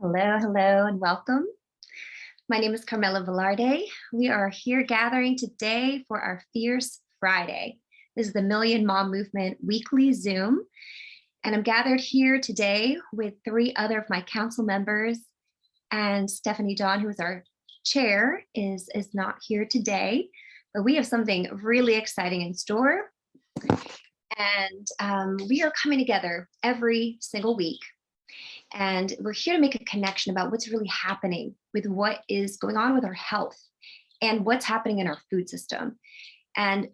Hello, hello, and welcome. My name is Carmela Velarde. We are here gathering today for our Fierce Friday. This is the Million Mom Movement weekly Zoom, and I'm gathered here today with three other of my council members, and Stephanie Dawn, who is our chair, is not here today, but we have something really exciting in store. And we are coming together every single week. And we're here to make a connection about what's really happening with what is going on with our health and what's happening in our food system. And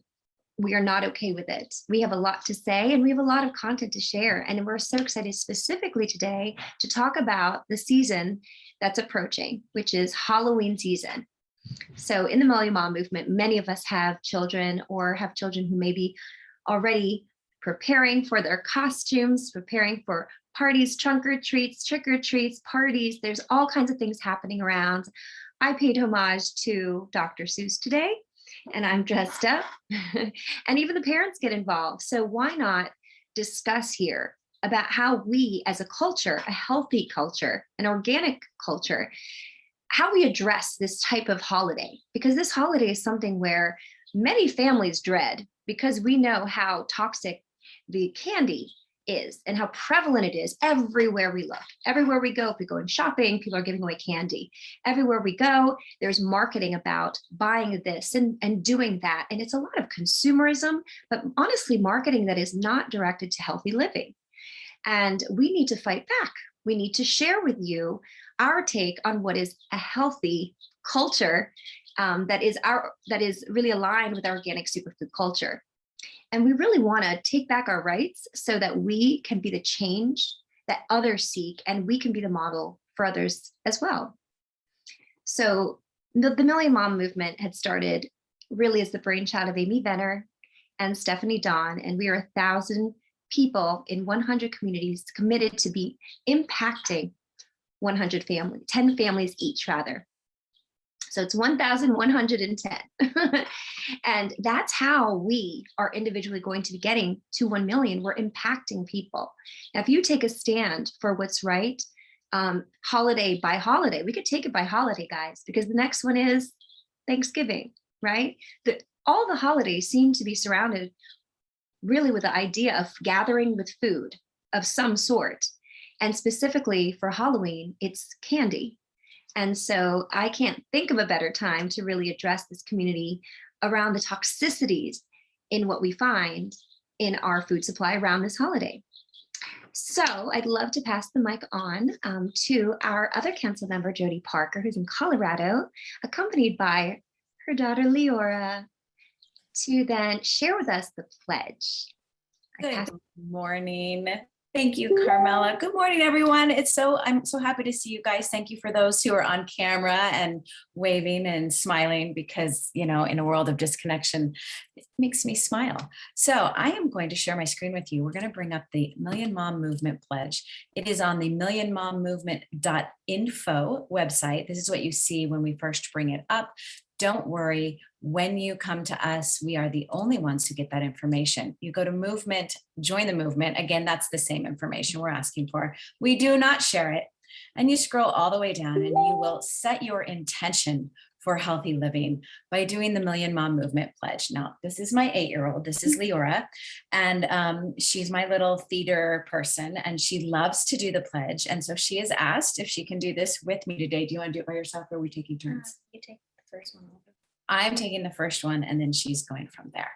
we are not okay with it. We have a lot to say and we have a lot of content to share. And we're so excited specifically today to talk about the season that's approaching, which is Halloween season. So in the Million Mom Movement, many of us have children or have children who may be already preparing for their costumes, preparing for parties, trick or treats, parties. There's all kinds of things happening around. I paid homage to Dr. Seuss today, and I'm dressed up, and even the parents get involved. So why not discuss here about how we as a culture, a healthy culture, an organic culture, how we address this type of holiday, because this holiday is something where many families dread because we know how toxic the candy is and how prevalent it is everywhere we look. Everywhere we go, if we go in shopping, people are giving away candy. Everywhere we go, there's marketing about buying this and doing that. And it's a lot of consumerism, but honestly, marketing that is not directed to healthy living. And we need to fight back. We need to share with you our take on what is a healthy culture that is really aligned with our organic superfood culture. And we really want to take back our rights so that we can be the change that others seek, and we can be the model for others as well. So the Million Mom Movement had started really as the brainchild of Amy Venner and Stephanie Dawn, and we are 1,000 people in 100 communities committed to be impacting 100 families, 10 families each rather. So it's 1,110. And that's how we are individually going to be getting to 1 million. We're impacting people. Now, if you take a stand for what's right, holiday by holiday, we could take it by holiday, guys, because the next one is Thanksgiving, right? All the holidays seem to be surrounded really with the idea of gathering with food of some sort. And specifically for Halloween, it's candy. And so I can't think of a better time to really address this community around the toxicities in what we find in our food supply around this holiday. So I'd love to pass the mic on to our other council member, Jody Parker, who's in Colorado, accompanied by her daughter, Leora, to then share with us the pledge. Good morning. Thank you, Carmela. Good morning, everyone. I'm so happy to see you guys. Thank you for those who are on camera and waving and smiling, because, in a world of disconnection, it makes me smile. So I am going to share my screen with you. We're going to bring up the Million Mom Movement pledge. It is on the millionmommovement.info website. This is what you see when we first bring it up. Don't worry, when you come to us, we are the only ones who get that information. You go to movement, join the movement. Again, that's the same information we're asking for. We do not share it. And you scroll all the way down and you will set your intention for healthy living by doing the Million Mom Movement pledge. Now, this is my 8-year-old. This is Leora. And she's my little theater person, and she loves to do the pledge. And so she has asked if she can do this with me today. Do you want to do it by yourself, or are we taking turns? You take first one over. I'm taking the first one, and then she's going from there.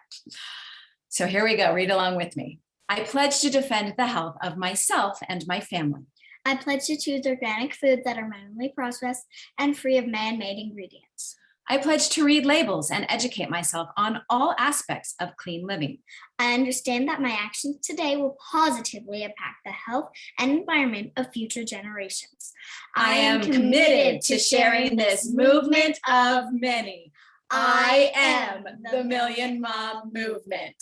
So here we go. Read along with me. I pledge to defend the health of myself and my family. I pledge to choose organic foods that are minimally processed and free of man-made ingredients. I pledge to read labels and educate myself on all aspects of clean living. I understand that my actions today will positively impact the health and environment of future generations. I am committed to sharing this movement of many. I am the Million Mom Movement.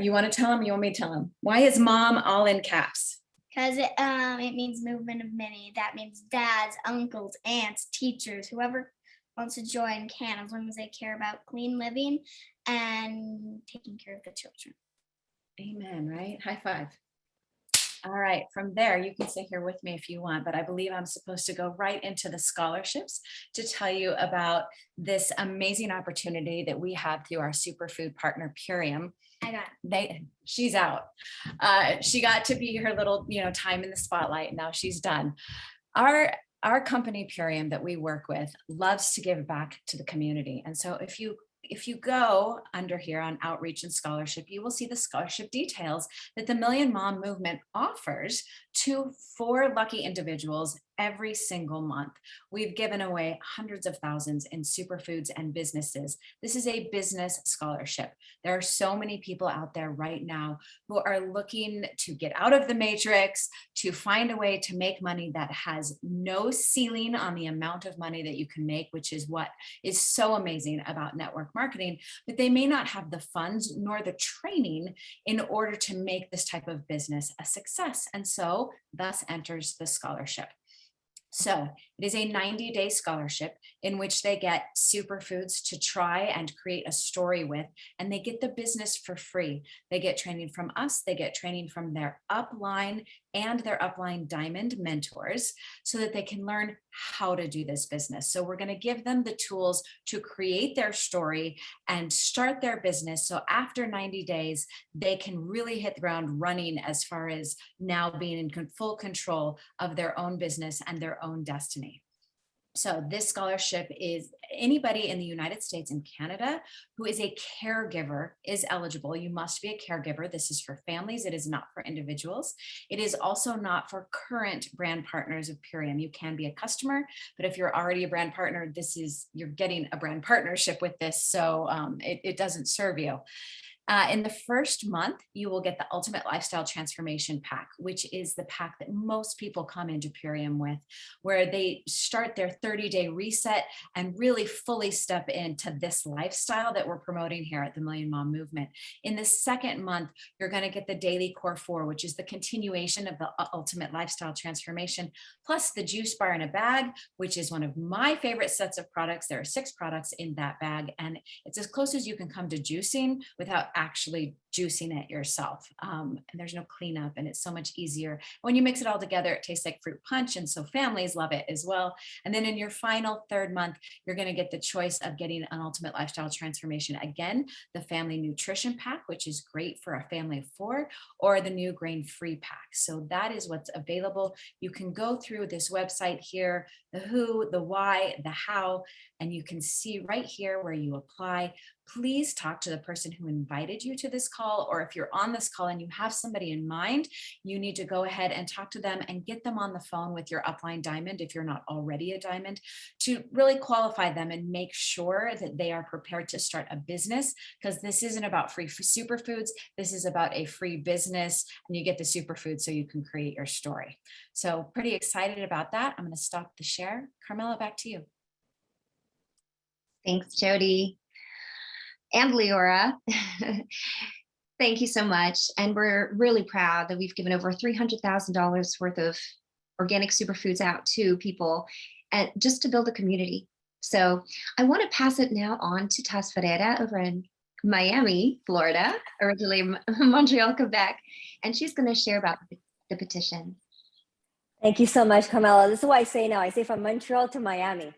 You want to tell him? You want me to tell him? Why is mom all in caps? Because it means movement of many. That means dads, uncles, aunts, teachers, whoever wants to join can, as long as they care about clean living and taking care of the children. Amen, right? High five. All right, from there, you can sit here with me if you want, but I believe I'm supposed to go right into the scholarships to tell you about this amazing opportunity that we have through our superfood partner, Purium. I got it. She's out. She got to be her little, time in the spotlight. Now she's done. Our company Purium that we work with loves to give back to the community. And so if you go under here on outreach and scholarship, you will see the scholarship details that the Million Mom Movement offers to 4 lucky individuals every single month. We've given away hundreds of thousands in superfoods and businesses. This is a business scholarship. There are so many people out there right now who are looking to get out of the matrix, to find a way to make money that has no ceiling on the amount of money that you can make, which is what is so amazing about network marketing, but they may not have the funds nor the training in order to make this type of business a success. And so thus enters the scholarship. So it is a 90-day scholarship in which they get superfoods to try and create a story with, and they get the business for free. They get training from us, they get training from their upline and their upline diamond mentors so that they can learn how to do this business. So we're going to give them the tools to create their story and start their business. So after 90 days, they can really hit the ground running as far as now being in full control of their own business and their own destiny. So this scholarship is anybody in the United States and Canada who is a caregiver is eligible. You must be a caregiver. This is for families. It is not for individuals. It is also not for current brand partners of Purium. You can be a customer, but if you're already a brand partner, you're getting a brand partnership with this. So it doesn't serve you. In the first month, you will get the Ultimate Lifestyle Transformation Pack, which is the pack that most people come into Purium with, where they start their 30-day reset and really fully step into this lifestyle that we're promoting here at the Million Mom Movement. In the second month, you're going to get the Daily Core 4, which is the continuation of the Ultimate Lifestyle Transformation, plus the Juice Bar in a Bag, which is one of my favorite sets of products. There are 6 products in that bag, and it's as close as you can come to juicing without actually juicing it yourself. And there's no cleanup, and it's so much easier. When you mix it all together, it tastes like fruit punch. And so families love it as well. And then in your final third month, you're going to get the choice of getting an Ultimate Lifestyle Transformation. Again, the Family Nutrition Pack, which is great for a family of 4, or the new grain-free pack. So that is what's available. You can go through this website here, the who, the why, the how, and you can see right here where you apply. Please talk to the person who invited you to this call, or if you're on this call and you have somebody in mind, you need to go ahead and talk to them and get them on the phone with your upline diamond if you're not already a diamond, to really qualify them and make sure that they are prepared to start a business, because this isn't about free superfoods. This is about a free business, and you get the superfood so you can create your story. So pretty excited about that. I'm going to stop the share. Carmela, back to you. Thanks, Jody. And Leora. Thank you so much. And we're really proud that we've given over $300,000 worth of organic superfoods out to people, and just to build a community. So I want to pass it now on to Taz Ferreira over in Miami, Florida, originally Montreal, Quebec, and she's going to share about the petition. Thank you so much, Carmela. This is what I say now. I say from Montreal to Miami.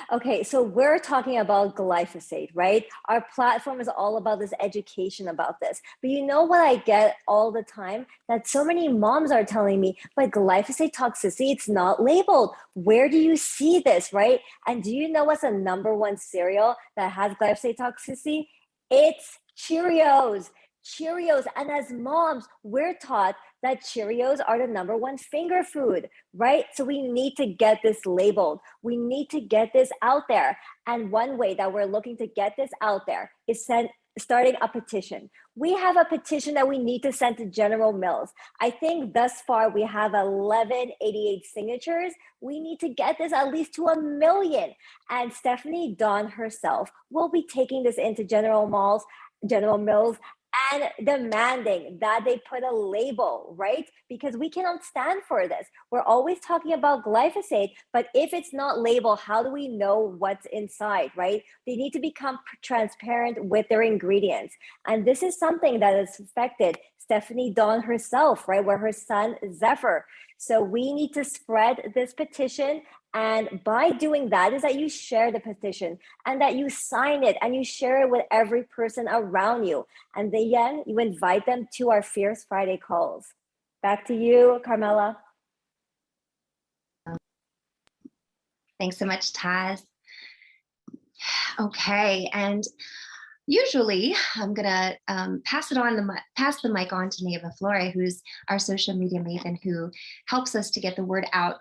Okay, so we're talking about glyphosate, right? Our platform is all about this education about this. But you know what I get all the time? That so many moms are telling me, but glyphosate toxicity, it's not labeled. Where do you see this, right? And do you know what's the #1 cereal that has glyphosate toxicity? It's Cheerios. Cheerios. And as moms, we're taught that Cheerios are the #1 finger food, right? So we need to get this labeled. We need to get this out there. And one way that we're looking to get this out there is starting a petition. We have a petition that we need to send to General Mills. I think thus far we have 1188 signatures. We need to get this at least to 1 million. And Stephanie Dawn herself will be taking this into General Mills, and demanding that they put a label, right? Because we cannot stand for this. We're always talking about glyphosate, but if it's not labeled, how do we know what's inside, right? They need to become transparent with their ingredients. And this is something that has affected Stephanie Dawn herself, right? Where her son, Zephyr. So we need to spread this petition. And by doing that is that you share the petition and that you sign it and you share it with every person around you. And then you invite them to our Fierce Friday calls. Back to you, Carmela. Thanks so much, Taz. Okay, and usually I'm gonna pass the mic on to Nayeva Florie, who's our social media maven, who helps us to get the word out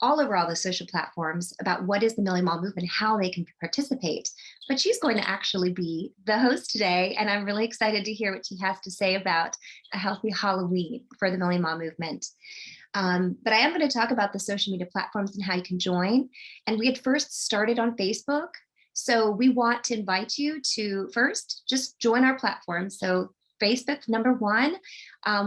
all over all the social platforms about what is the Million Mom Movement, how they can participate. But she's going to actually be the host today, and I'm really excited to hear what she has to say about a healthy Halloween for the Million Mom Movement. But I am going to talk about the social media platforms and how you can join. And we had first started on Facebook. So we want to invite you to first just join our platform. So Facebook, number one,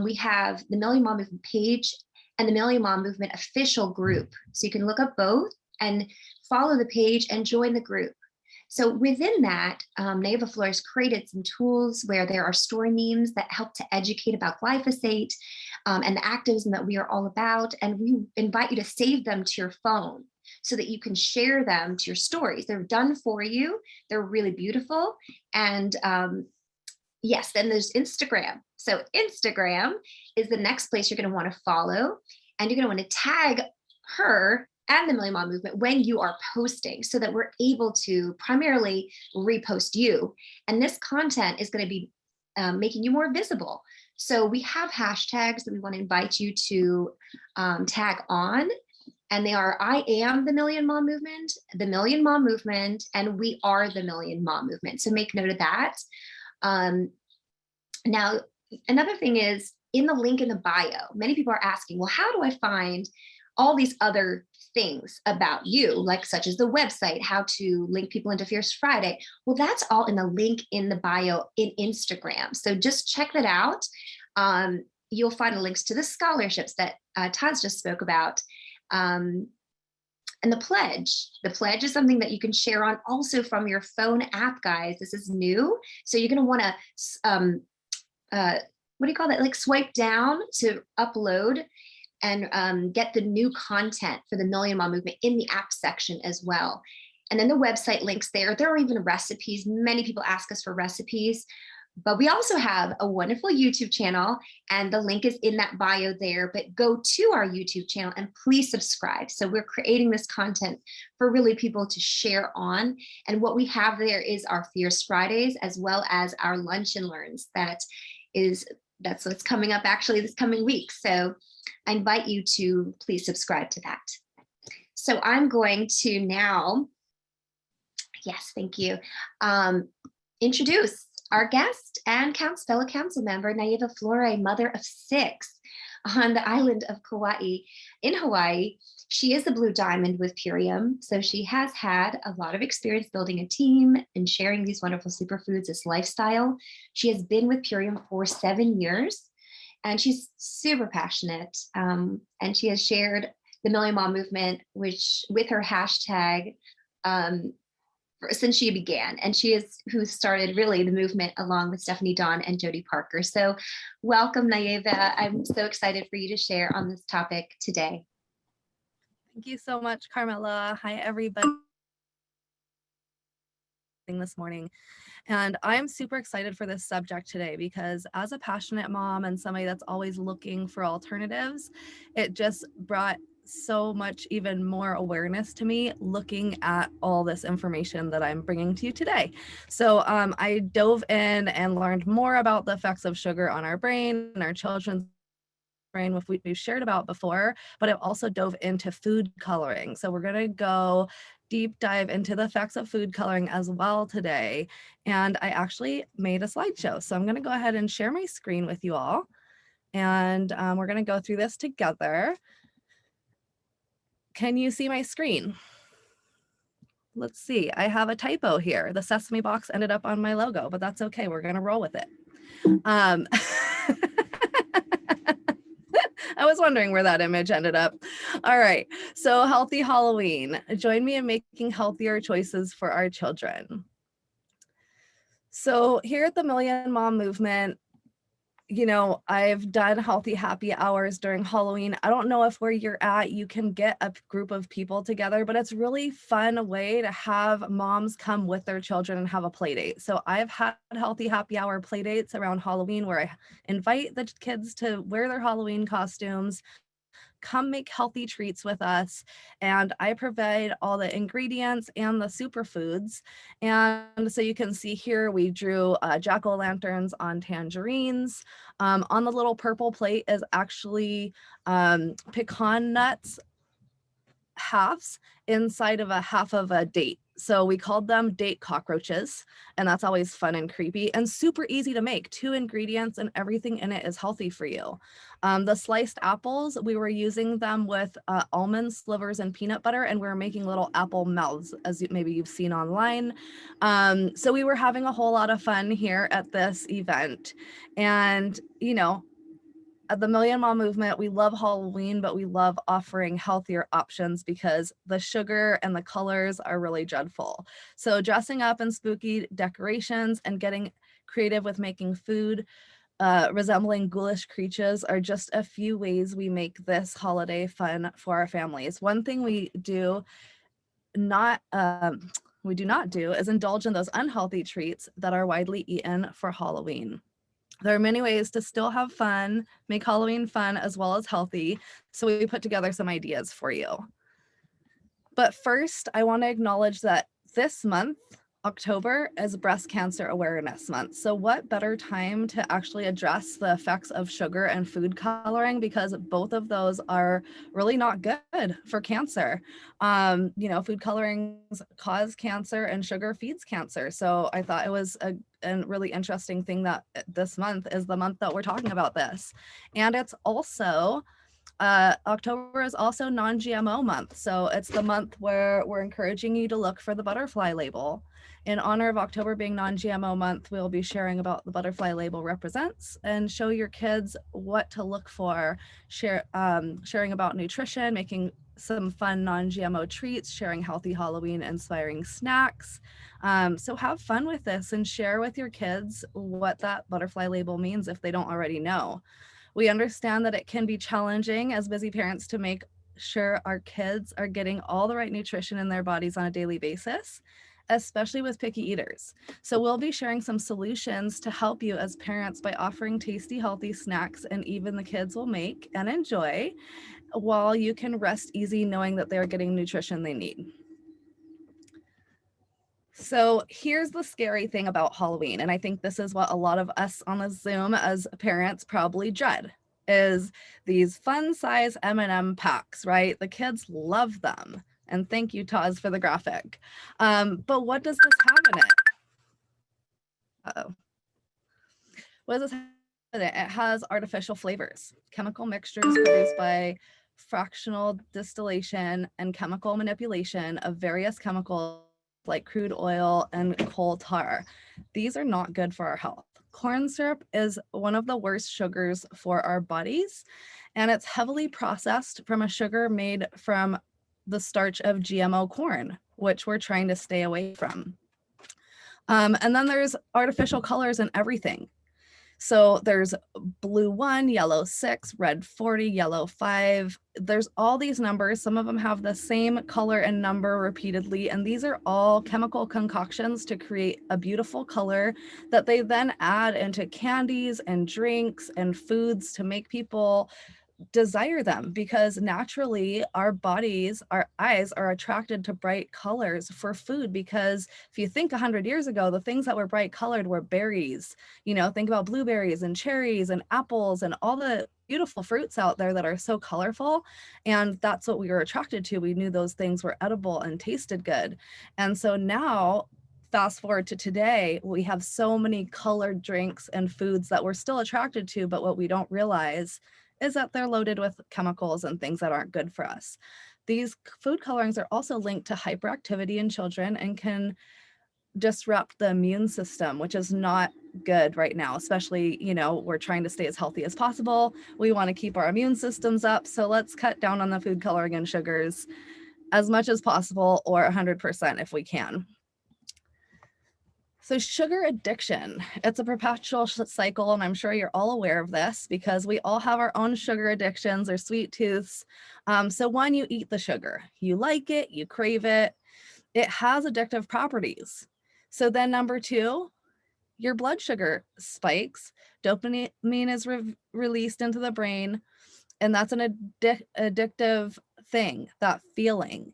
we have the Million Mom Movement page and the Million Mom Movement official group. So you can look up both and follow the page and join the group. So within that, Nayeva Florie has created some tools where there are story memes that help to educate about glyphosate and the activism that we are all about. And we invite you to save them to your phone so that you can share them to your stories. They're done for you. They're really beautiful. And yes, then there's Instagram. So Instagram is the next place you're going to want to follow, and you're going to want to tag her and the Million Mom Movement when you are posting so that we're able to primarily repost you. And this content is going to be making you more visible. So we have hashtags that we want to invite you to tag on. And they are I am the Million Mom Movement, the Million Mom Movement, and we are the Million Mom Movement. So make note of that. Now, another thing is in the link in the bio, many people are asking, well, how do I find all these other things about you, like such as the website, how to link people into Fierce Friday? Well, that's all in the link in the bio in Instagram. So just check that out. You'll find links to the scholarships that Taz just spoke about. And the pledge is something that you can share on also from your phone app, guys. This is new. So you're going to want to, what do you call that? Like swipe down to upload and get the new content for the Million Mom Movement in the app section as well. And then the website links there. There are even recipes. Many people ask us for recipes, but we also have a wonderful YouTube channel, and the link is in that bio there. But go to our YouTube channel and please subscribe. So we're creating this content for really people to share on. And what we have there is our Fierce Fridays, as well as our Lunch and Learns. That's what's coming up actually this coming week. So I invite you to please subscribe to that. So I'm going to now, yes, thank you, introduce our guest and fellow council member, Nayeva Florie, mother of 6 on the island of Kauai. In Hawaii, she is the Blue Diamond with Purium, so she has had a lot of experience building a team and sharing these wonderful superfoods as lifestyle. She has been with Purium for 7 years, and she's super passionate, and she has shared the Million Mom Movement, which with her hashtag, since she began, and she is who started really the movement along with Stephanie Dawn and Jody Parker. So welcome, Nayeva. I'm so excited for you to share on this topic today. Thank you so much, Carmela. Hi, everybody this morning. And I'm super excited for this subject today because as a passionate mom and somebody that's always looking for alternatives, it just brought so much even more awareness to me looking at all this information that I'm bringing to you today. So I dove in and learned more about the effects of sugar on our brain and our children's brain, which we've shared about before, but I've also dove into food coloring. So we're going to go deep dive into the effects of food coloring as well today. And I actually made a slideshow. So I'm going to go ahead and share my screen with you all. And we're going to go through this together. Can you see my screen? Let's see. I have a typo here. The sesame box ended up on my logo, but that's okay. We're going to roll with it. Um, I was wondering where that image ended up. All right. So healthy Halloween. Join me in making healthier choices for our children. So here at the Million Mom Movement, you know, I've done healthy happy hours during Halloween. I don't know if where you're at, you can get a group of people together, but it's really fun way to have moms come with their children and have a play date. So I've had healthy happy hour play dates around Halloween where I invite the kids to wear their Halloween costumes, come make healthy treats with us, and I provide all the ingredients and the superfoods. And so you can see here we drew jack-o'-lanterns on tangerines. On the little purple plate is actually pecan nuts halves inside of a half of a date. So we called them date cockroaches, and that's always fun and creepy and super easy to make. 2 ingredients and everything in it is healthy for you. The sliced apples, we were using them with almond slivers and peanut butter, and we were making little apple mouths, as maybe you've seen online. So we were having a whole lot of fun here at this event. And, you know, at the Million Mom Movement, we love Halloween, but we love offering healthier options because the sugar and the colors are really dreadful. So dressing up in spooky decorations and getting creative with making food resembling ghoulish creatures are just a few ways we make this holiday fun for our families. One thing we do not do is indulge in those unhealthy treats that are widely eaten for Halloween. There are many ways to still have fun, make Halloween fun as well as healthy. So we put together some ideas for you. But first, I want to acknowledge that this month, October, is Breast Cancer Awareness Month. So what better time to actually address the effects of sugar and food coloring, because both of those are really not good for cancer. You know, food colorings cause cancer and sugar feeds cancer. So I thought it was a really interesting thing that this month is the month that we're talking about this. And it's also October is also non-GMO month. So it's the month where we're encouraging you to look for the butterfly label. In honor of October being non-GMO month, we'll be sharing about the butterfly label represents and show your kids what to look for, sharing about nutrition, making some fun non-GMO treats, sharing healthy Halloween inspiring snacks. So have fun with this and share with your kids what that butterfly label means if they don't already know. We understand that it can be challenging as busy parents to make sure our kids are getting all the right nutrition in their bodies on a daily basis, especially with picky eaters. So we'll be sharing some solutions to help you as parents by offering tasty, healthy snacks, and even the kids will make and enjoy, while you can rest easy knowing that they're getting nutrition they need. So here's the scary thing about Halloween, and I think this is what a lot of us on the Zoom as parents probably dread, is these fun size M&M packs, right? The kids love them. And thank you, Taz, for the graphic. But what does this have in it? Uh-oh. What does this have in it? It has artificial flavors, chemical mixtures produced by fractional distillation and chemical manipulation of various chemicals like crude oil and coal tar. These are not good for our health. Corn syrup is one of the worst sugars for our bodies, and it's heavily processed from a sugar made from the starch of GMO corn, which we're trying to stay away from. And then there's artificial colors in everything. So there's blue 1, yellow 6, red 40, yellow 5. There's all these numbers. Some of them have the same color and number repeatedly. And these are all chemical concoctions to create a beautiful color that they then add into candies and drinks and foods to make people desire them, because naturally our bodies, our eyes are attracted to bright colors for food. Because if you think 100 years ago, the things that were bright colored were berries. You know, think about blueberries and cherries and apples and all the beautiful fruits out there that are so colorful. And that's what we were attracted to. We knew those things were edible and tasted good. And so now, fast forward to today, we have so many colored drinks and foods that we're still attracted to, but what we don't realize is that they're loaded with chemicals and things that aren't good for us. These food colorings are also linked to hyperactivity in children and can disrupt the immune system, which is not good right now, especially, we're trying to stay as healthy as possible. We want to keep our immune systems up. So let's cut down on the food coloring and sugars as much as possible, or 100% if we can. So sugar addiction, it's a perpetual cycle, and I'm sure you're all aware of this because we all have our own sugar addictions or sweet tooths. So when you eat the sugar, you like it, you crave it, it has addictive properties. So then number two, your blood sugar spikes, dopamine is released into the brain, and that's an addictive thing, that feeling.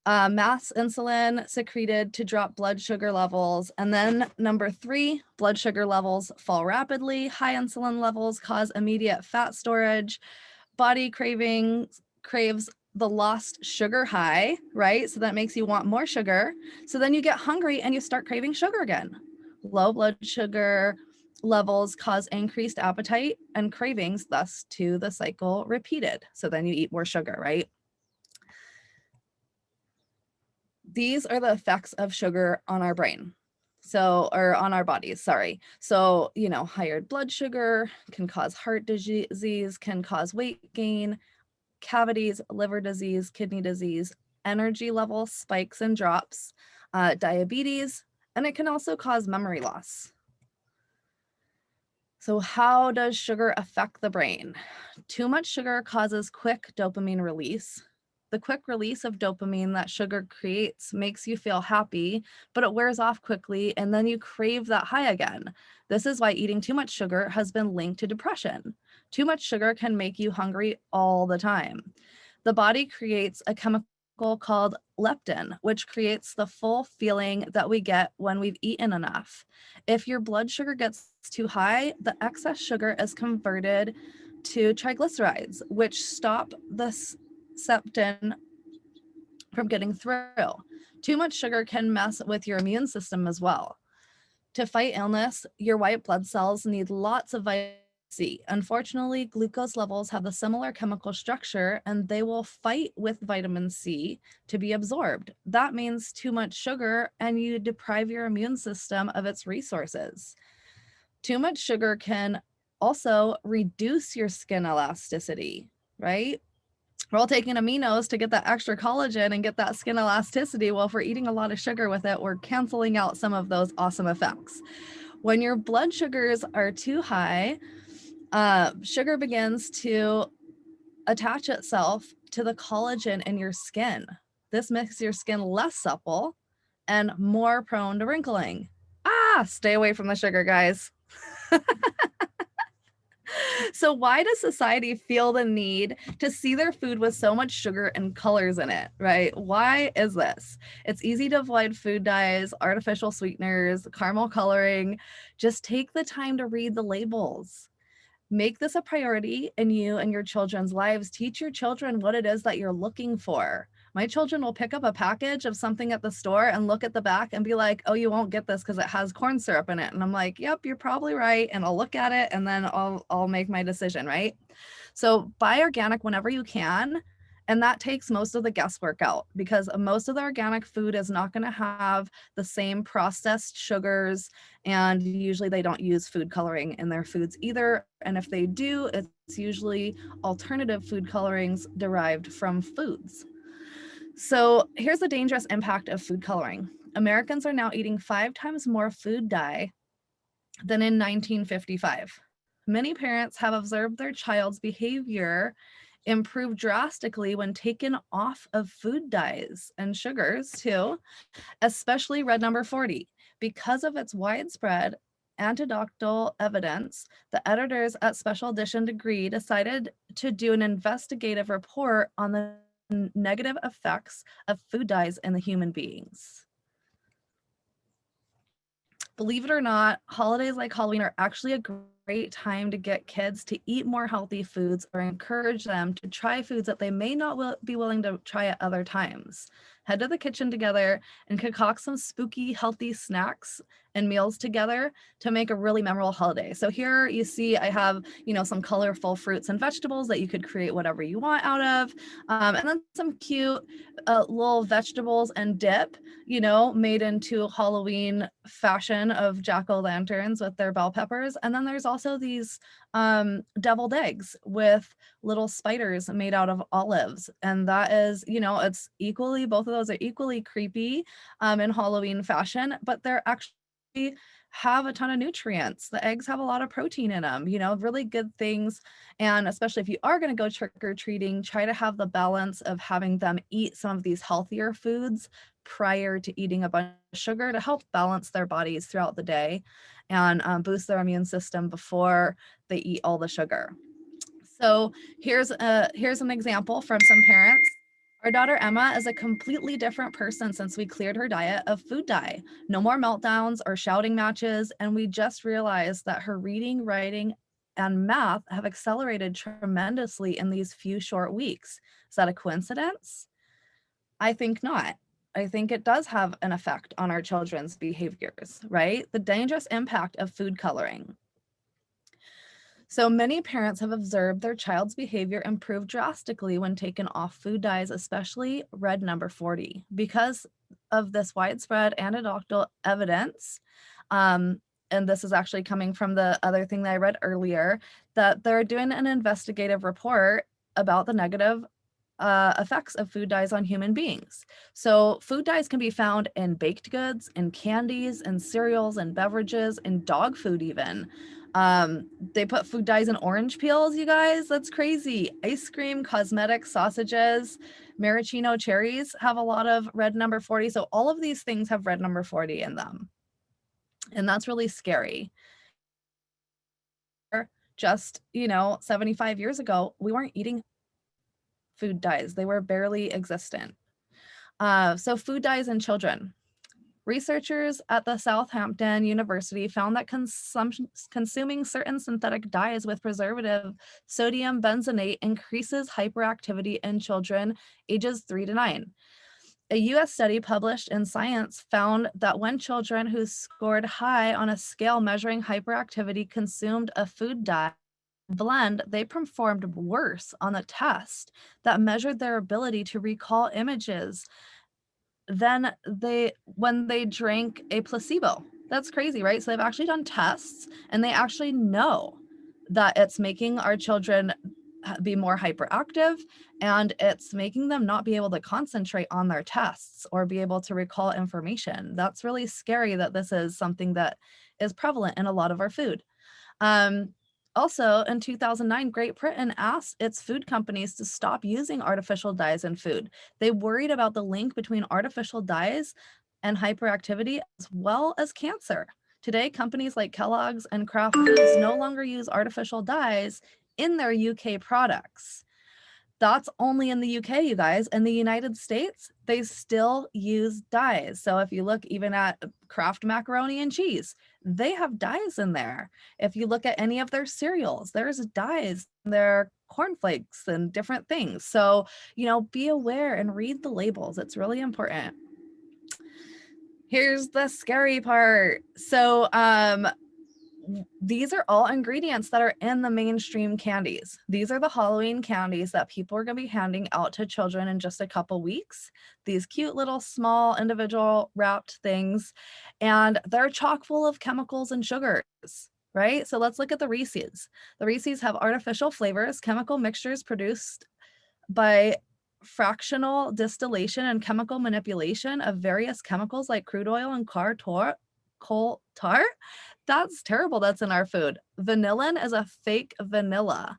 Mass insulin secreted to drop blood sugar levels. And then number three, blood sugar levels fall rapidly. High insulin levels cause immediate fat storage. Body craves the lost sugar high, right? So that makes you want more sugar. So then you get hungry and you start craving sugar again. Low blood sugar levels cause increased appetite and cravings, thus to the cycle repeated. So then you eat more sugar, right? These are the effects of sugar on our brain. Or on our bodies, sorry. So, higher blood sugar can cause heart disease, can cause weight gain, cavities, liver disease, kidney disease, energy level spikes and drops, diabetes, and it can also cause memory loss. So how does sugar affect the brain? Too much sugar causes quick dopamine release. The quick release of dopamine that sugar creates makes you feel happy, but it wears off quickly and then you crave that high again. This is why eating too much sugar has been linked to depression. Too much sugar can make you hungry all the time. The body creates a chemical called leptin, which creates the full feeling that we get when we've eaten enough. If your blood sugar gets too high, the excess sugar is converted to triglycerides, which stop the leptin from getting through. Too much sugar can mess with your immune system as well. To fight illness, your white blood cells need lots of vitamin C. Unfortunately, glucose levels have a similar chemical structure and they will fight with vitamin C to be absorbed. That means too much sugar and you deprive your immune system of its resources. Too much sugar can also reduce your skin elasticity, right? We're all taking aminos to get that extra collagen and get that skin elasticity. Well, if we're eating a lot of sugar with it, we're canceling out some of those awesome effects. When your blood sugars are too high, sugar begins to attach itself to the collagen in your skin. This makes your skin less supple and more prone to wrinkling. Stay away from the sugar, guys. So why does society feel the need to see their food with so much sugar and colors in it, right? Why is this? It's easy to avoid food dyes, artificial sweeteners, caramel coloring. Just take the time to read the labels. Make this a priority in you and your children's lives. Teach your children what it is that you're looking for. My children will pick up a package of something at the store and look at the back and be like, oh, you won't get this because it has corn syrup in it. And I'm like, yep, you're probably right. And I'll look at it and then I'll make my decision, right? So buy organic whenever you can. And that takes most of the guesswork out because most of the organic food is not going to have the same processed sugars. And usually they don't use food coloring in their foods either. And if they do, it's usually alternative food colorings derived from foods. So here's the dangerous impact of food coloring. Americans are now eating 5 times more food dye than in 1955. Many parents have observed their child's behavior improve drastically when taken off of food dyes and sugars too, especially red number 40. Because of its widespread anecdotal evidence, the editors at Special Edition Degree decided to do an investigative report on the negative effects of food dyes in the human beings. Believe it or not, holidays like Halloween are actually a great time to get kids to eat more healthy foods or encourage them to try foods that they may not be willing to try at other times. head to the kitchen together and concoct some spooky, healthy snacks and meals together to make a really memorable holiday. So here you see I have, some colorful fruits and vegetables that you could create whatever you want out of. And then some cute little vegetables and dip, made into Halloween fashion of jack-o'-lanterns with their bell peppers. And then there's also these deviled eggs with little spiders made out of olives. And that is, both of those are equally creepy in Halloween fashion, but they're actually have a ton of nutrients. The eggs have a lot of protein in them, really good things. And especially if you are going to go trick-or-treating, try to have the balance of having them eat some of these healthier foods prior to eating a bunch of sugar to help balance their bodies throughout the day and boost their immune system before they eat all the sugar. So here's an example from some parents. Our daughter Emma is a completely different person since we cleared her diet of food dye. No more meltdowns or shouting matches, and we just realized that her reading, writing, and math have accelerated tremendously in these few short weeks. Is that a coincidence? I think not. I think it does have an effect on our children's behaviors, right? The dangerous impact of food coloring. So many parents have observed their child's behavior improve drastically when taken off food dyes, especially red number 40, because of this widespread anecdotal evidence. And this is actually coming from the other thing that I read earlier, that they're doing an investigative report about the negative effects of food dyes on human beings. So food dyes can be found in baked goods, in candies, in cereals, and beverages, in dog food even. They put food dyes in orange peels, you guys. That's crazy. Ice cream, cosmetics, sausages, maraschino cherries have a lot of red number 40. So all of these things have red number 40 in them. And that's really scary. Just, 75 years ago, we weren't eating food dyes. They were barely existent. So food dyes in children. Researchers at the Southampton University found that consuming certain synthetic dyes with preservative sodium benzoate increases hyperactivity in children ages 3 to 9. A US study published in Science found that when children who scored high on a scale measuring hyperactivity consumed a food dye blend, they performed worse on the test that measured their ability to recall images than when they drank a placebo. That's crazy, right? So they've actually done tests and they actually know that it's making our children be more hyperactive and it's making them not be able to concentrate on their tests or be able to recall information. That's really scary that this is something that is prevalent in a lot of our food. Also, in 2009, Great Britain asked its food companies to stop using artificial dyes in food. They worried about the link between artificial dyes and hyperactivity as well as cancer. Today, companies like Kellogg's and Kraft Foods no longer use artificial dyes in their UK products. That's only in the UK, you guys. In the United States, they still use dyes. So if you look even at Kraft macaroni and cheese, they have dyes in there. If you look at any of their cereals, there's dyes in their cornflakes and different things. So, be aware and read the labels. It's really important. Here's the scary part. So, these are all ingredients that are in the mainstream candies. These are the Halloween candies that people are going to be handing out to children in just a couple weeks. These cute little small individual wrapped things, and they're chock full of chemicals and sugars, right? So let's look at the Reese's. The Reese's have artificial flavors, chemical mixtures produced by fractional distillation and chemical manipulation of various chemicals like crude oil and coal tar. That's terrible. That's in our food. Vanillin is a fake vanilla.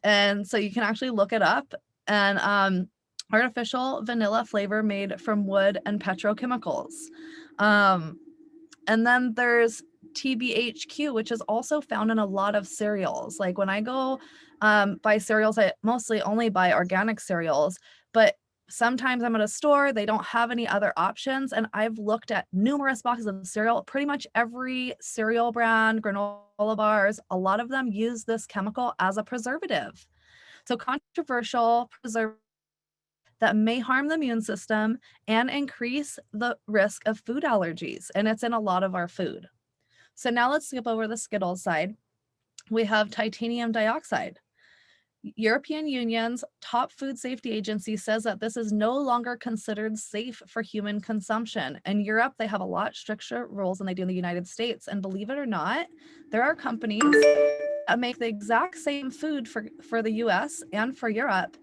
And so you can actually look it up, and artificial vanilla flavor made from wood and petrochemicals. And then there's TBHQ, which is also found in a lot of cereals. Like when I go buy cereals, I mostly only buy organic cereals, but sometimes I'm at a store, they don't have any other options. And I've looked at numerous boxes of cereal, pretty much every cereal brand, granola bars, a lot of them use this chemical as a preservative. So controversial preservative that may harm the immune system and increase the risk of food allergies. And it's in a lot of our food. So now let's skip over the Skittles side. We have titanium dioxide. European Union's top food safety agency says that this is no longer considered safe for human consumption. In Europe, they have a lot stricter rules than they do in the United States. And believe it or not, there are companies that make the exact same food for the US and for Europe.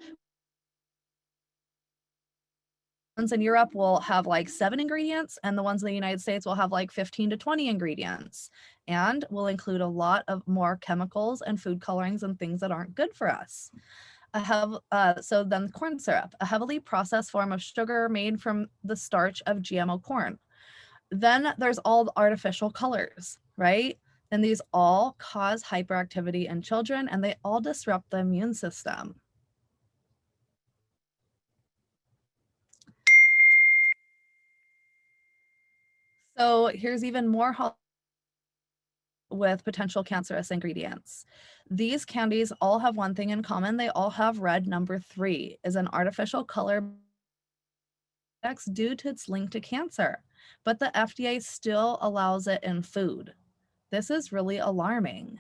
Ones in Europe will have like 7 ingredients, and the ones in the United States will have like 15 to 20 ingredients, and will include a lot of more chemicals and food colorings and things that aren't good for us. So then corn syrup, a heavily processed form of sugar made from the starch of GMO corn. Then there's all the artificial colors, right? And these all cause hyperactivity in children, and they all disrupt the immune system. So here's even more with potential cancerous ingredients. These candies all have one thing in common. They all have red number 3 is an artificial color due to its link to cancer, but the FDA still allows it in food. This is really alarming.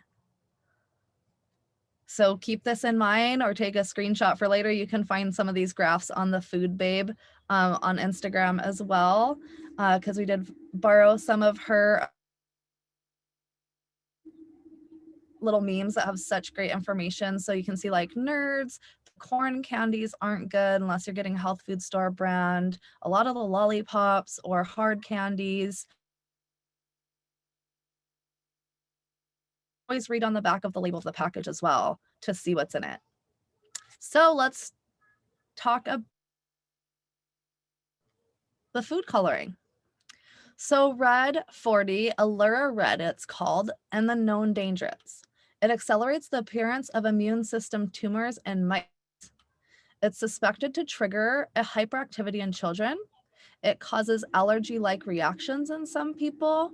So keep this in mind or take a screenshot for later. You can find some of these graphs on the Food Babe on Instagram as well, because we did borrow some of her little memes that have such great information. So you can see like nerds, corn candies aren't good unless you're getting a health food store brand. A lot of the lollipops or hard candies. Always read on the back of the label of the package as well to see what's in it. So let's talk about the food coloring. So red 40, Allura red it's called, and the known dangers. It accelerates the appearance of immune system tumors in mice. It's suspected to trigger a hyperactivity in children. It causes allergy-like reactions in some people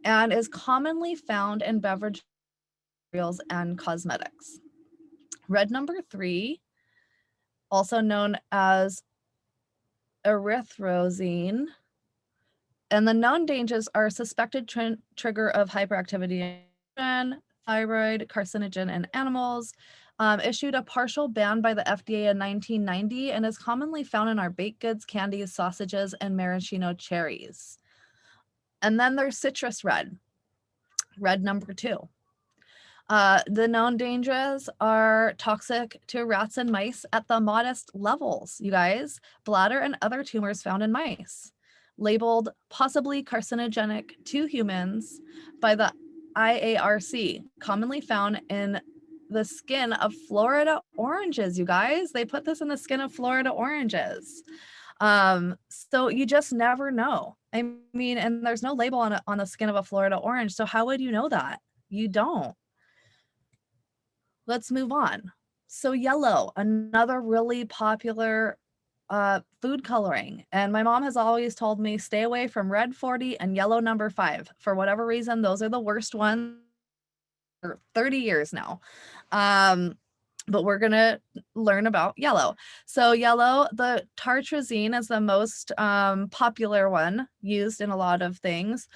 and is commonly found in beverage cereals and cosmetics. Red number 3, also known as erythrosine, and the known dangers are suspected trigger of hyperactivity in thyroid, carcinogen in animals, issued a partial ban by the FDA in 1990 and is commonly found in our baked goods, candies, sausages, and maraschino cherries. And then there's citrus red, red number 2. The known dangers are toxic to rats and mice at the modest levels, you guys. Bladder and other tumors found in mice. Labeled possibly carcinogenic to humans by the IARC, commonly found in the skin of Florida oranges, you guys. They put this in the skin of Florida oranges. So you just never know. I mean, and there's no label on the skin of a Florida orange. So how would you know that? You don't. Let's move on. So yellow, another really popular food coloring. And my mom has always told me, stay away from red 40 and yellow number 5. For whatever reason, those are the worst ones for 30 years now. But we're going to learn about yellow. So yellow, the tartrazine is the most popular one used in a lot of things,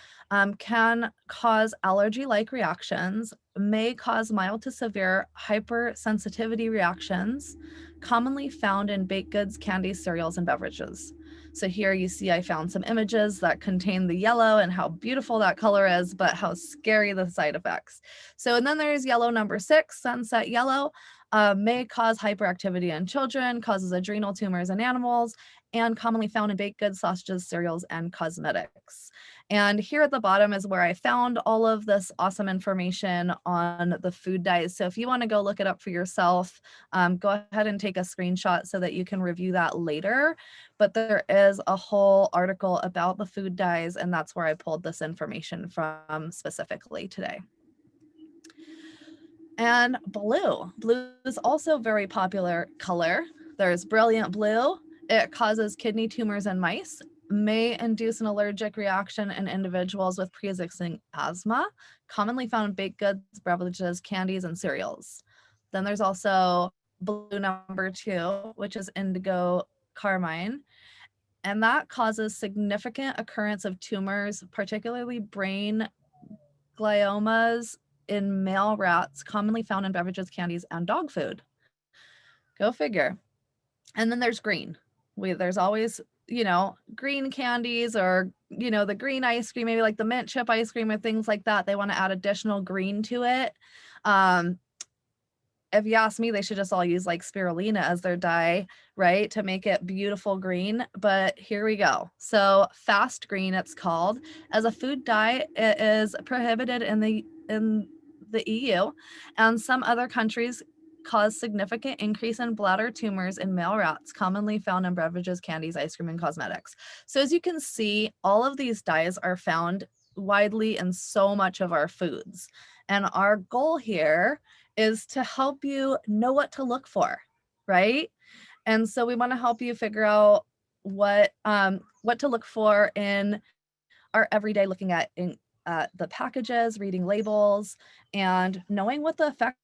can cause allergy-like reactions, may cause mild to severe hypersensitivity reactions, commonly found in baked goods, candies, cereals, and beverages. So here you see I found some images that contain the yellow and how beautiful that color is, but how scary the side effects. So, and then there's yellow number 6, sunset yellow. May cause hyperactivity in children, causes adrenal tumors in animals, and commonly found in baked goods, sausages, cereals, and cosmetics. And here at the bottom is where I found all of this awesome information on the food dyes. So if you want to go look it up for yourself, go ahead and take a screenshot so that you can review that later. But there is a whole article about the food dyes, and that's where I pulled this information from specifically today. And blue. Blue is also a very popular color. There's brilliant blue. It causes kidney tumors in mice, may induce an allergic reaction in individuals with pre-existing asthma, commonly found in baked goods, beverages, candies, and cereals. Then there's also blue number 2, which is indigo carmine. And that causes significant occurrence of tumors, particularly brain gliomas in male rats, commonly found in beverages, candies, and dog food. Go figure. And then there's green. There's always, green candies or, the green ice cream, maybe like the mint chip ice cream or things like that. They want to add additional green to it. If you ask me, they should just all use like spirulina as their dye, right, to make it beautiful green. But here we go. So fast green, it's called. As a food dye, it is prohibited in the EU, and some other countries cause significant increase in bladder tumors in male rats, commonly found in beverages, candies, ice cream, and cosmetics. So as you can see, all of these dyes are found widely in so much of our foods. And our goal here is to help you know what to look for, right? And so we want to help you figure out what to look for in our everyday, looking at the packages, reading labels, and knowing what the effects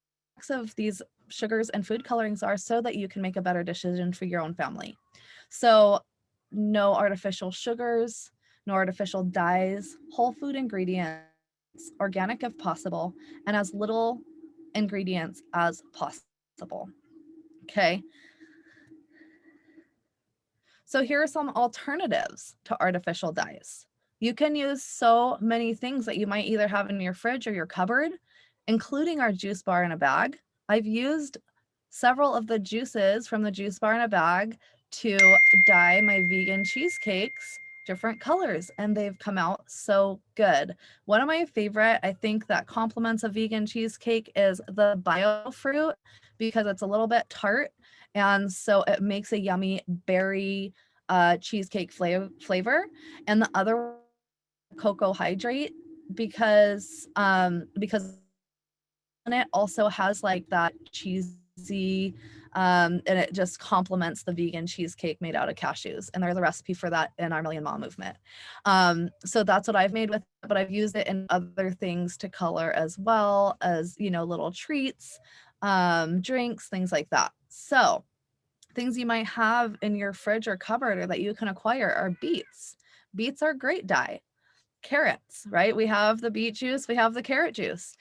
of these sugars and food colorings are so that you can make a better decision for your own family. So no artificial sugars, no artificial dyes, whole food ingredients, organic if possible, and as little ingredients as possible. Okay. So here are some alternatives to artificial dyes. You can use so many things that you might either have in your fridge or your cupboard, including our juice bar in a bag. I've used several of the juices from the juice bar in a bag to dye my vegan cheesecakes different colors, and they've come out so good. One of my favorite, I think, that complements a vegan cheesecake is the bio fruit, because it's a little bit tart, and so it makes a yummy berry cheesecake flavor. And the other, cocoa hydrate, because it also has like that cheesy, and it just complements the vegan cheesecake made out of cashews. And there's a recipe for that in our Million Mom movement. So that's what I've made with it, but I've used it in other things to color as well as, little treats, drinks, things like that. So things you might have in your fridge or cupboard or that you can acquire are beets. Beets are great dye. Carrots, right? We have the beet juice, we have the carrot juice,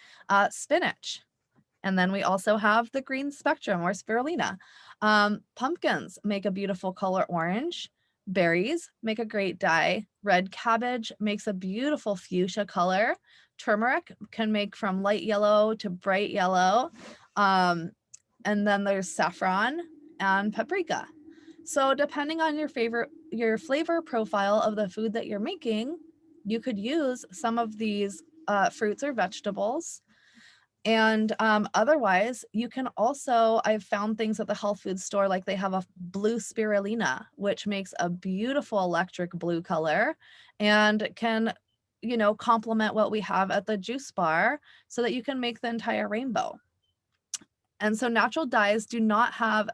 spinach. And then we also have the green spectrum or spirulina. Pumpkins make a beautiful color orange. Berries make a great dye. Red cabbage makes a beautiful fuchsia color. Turmeric can make from light yellow to bright yellow. And then there's saffron and paprika. So depending on your flavor profile of the food that you're making, you could use some of these fruits or vegetables. And otherwise, you can also, I've found things at the health food store, like they have a blue spirulina, which makes a beautiful electric blue color and can, complement what we have at the juice bar so that you can make the entire rainbow. And so natural dyes do not have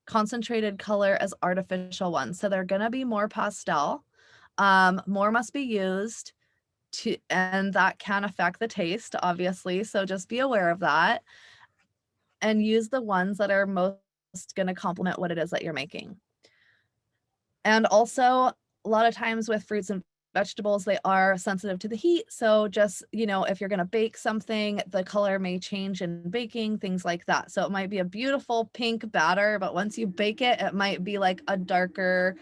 concentrated color as artificial ones. So they're going to be more pastel. More must be used. And that can affect the taste, obviously. So just be aware of that and use the ones that are most going to complement what it is that you're making. And also, a lot of times with fruits and vegetables, they are sensitive to the heat. So just, if you're going to bake something, the color may change in baking, things like that. So it might be a beautiful pink batter, but once you bake it, it might be like a darker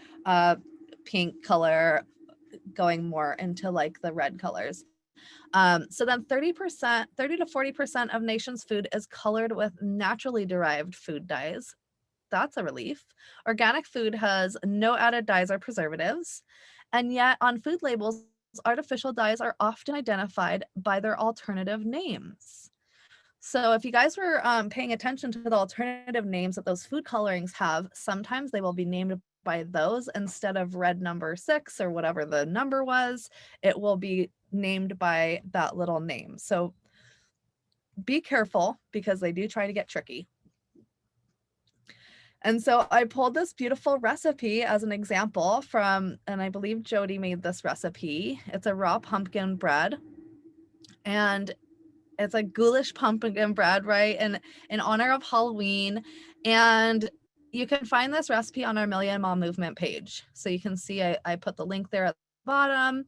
pink color, going more into like the red colors. So then 30 to 40% of nation's food is colored with naturally derived food dyes. That's a relief. Organic food has no added dyes or preservatives. And yet on food labels, artificial dyes are often identified by their alternative names. So if you guys were paying attention to the alternative names that those food colorings have, sometimes they will be named by those instead of red number 6 or whatever the number was. It will be named by that little name. So be careful, because they do try to get tricky. And so I pulled this beautiful recipe as an example from, and I believe Jody made this recipe. It's a raw pumpkin bread. And it's a ghoulish pumpkin bread, right? And in honor of Halloween. And you can find this recipe on our Million Mom Movement page. So you can see I put the link there at the bottom.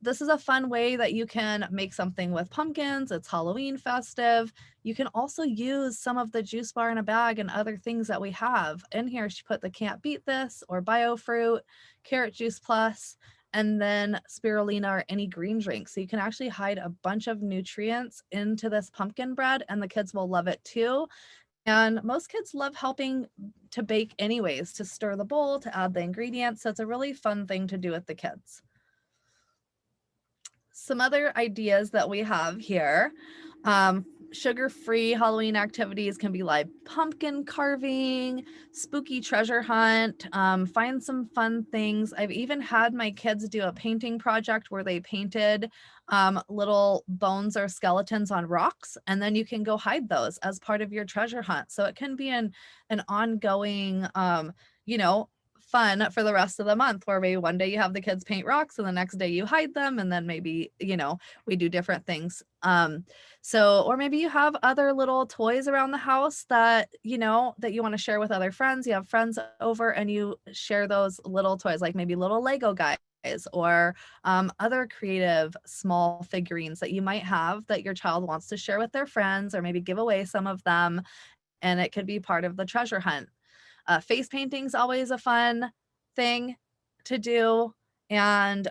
This is a fun way that you can make something with pumpkins. It's Halloween festive. You can also use some of the juice bar in a bag and other things that we have. In here, she put the Can't Beat This or Bio Fruit, Carrot Juice Plus, and then spirulina or any green drink. So you can actually hide a bunch of nutrients into this pumpkin bread, and the kids will love it too. And most kids love helping to bake anyways, to stir the bowl, to add the ingredients. So it's a really fun thing to do with the kids. Some other ideas that we have here. Sugar-free Halloween activities can be like pumpkin carving, spooky treasure hunt, find some fun things. I've even had my kids do a painting project where they painted little bones or skeletons on rocks, and then you can go hide those as part of your treasure hunt. So it can be an ongoing, you know, fun for the rest of the month, where maybe one day you have the kids paint rocks and the next day you hide them, and then maybe, you know, we do different things. So, or maybe you have other little toys around the house that, you know, that you want to share with other friends. You have friends over and you share those little toys, like maybe little Lego guys or other creative small figurines that you might have that your child wants to share with their friends, or maybe give away some of them. And it could be part of the treasure hunt. Face painting is always a fun thing to do. And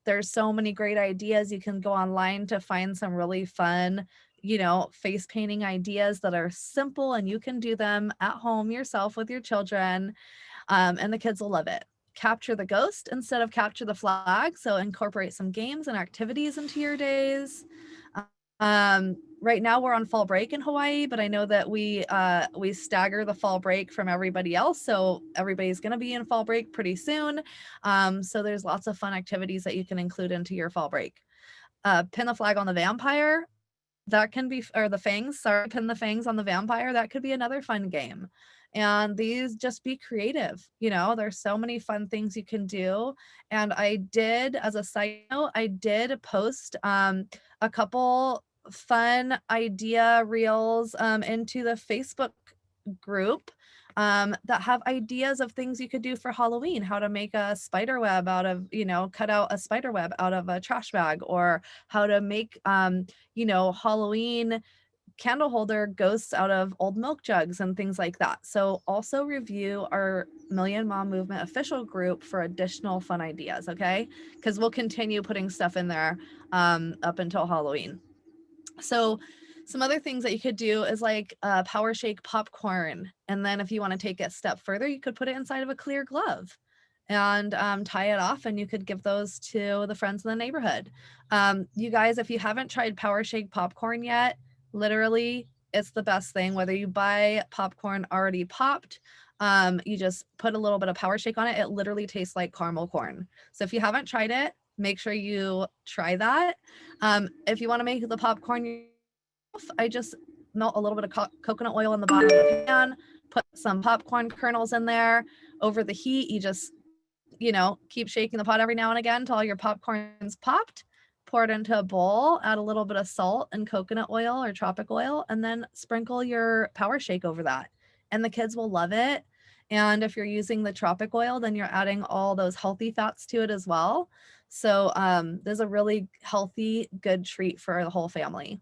there's so many great ideas. You can go online to find some really fun, you know, face painting ideas that are simple, and you can do them at home yourself with your children. And the kids will love it. Capture the ghost instead of capture the flag. So incorporate some games and activities into your days. Right now we're on fall break in Hawaii, but I know that we stagger the fall break from everybody else. So everybody's going to be in fall break pretty soon. So there's lots of fun activities that you can include into your fall break. Pin the flag on the vampire. That can be, or the fangs, sorry, pin the fangs on the vampire. That could be another fun game. And these, just be creative. You know, there's so many fun things you can do. And I did, as a side note, I did post a couple fun idea reels into the Facebook group that have ideas of things you could do for Halloween, how to make a spider web out of, you know, cut out a spider web out of a trash bag, or how to make, you know, Halloween candle holder ghosts out of old milk jugs and things like that. So also review our Million Mom Movement official group for additional fun ideas, okay? Because we'll continue putting stuff in there up until Halloween. So some other things that you could do is like power shake popcorn. And then if you want to take it a step further, you could put it inside of a clear glove and tie it off, and you could give those to the friends in the neighborhood. You guys, if you haven't tried power shake popcorn yet, literally it's the best thing. Whether you buy popcorn already popped, you just put a little bit of power shake on it. It literally tastes like caramel corn. So if you haven't tried it, make sure you try that. If you want to make the popcorn yourself, I just melt a little bit of coconut oil in the bottom of the pan, put some popcorn kernels in there. Over the heat, you just, you know, keep shaking the pot every now and again until all your popcorn's popped. Pour it into a bowl, add a little bit of salt and coconut oil or tropic oil, and then sprinkle your power shake over that. And the kids will love it. And if you're using the tropic oil, then you're adding all those healthy fats to it as well. So there's a really healthy, good treat for the whole family.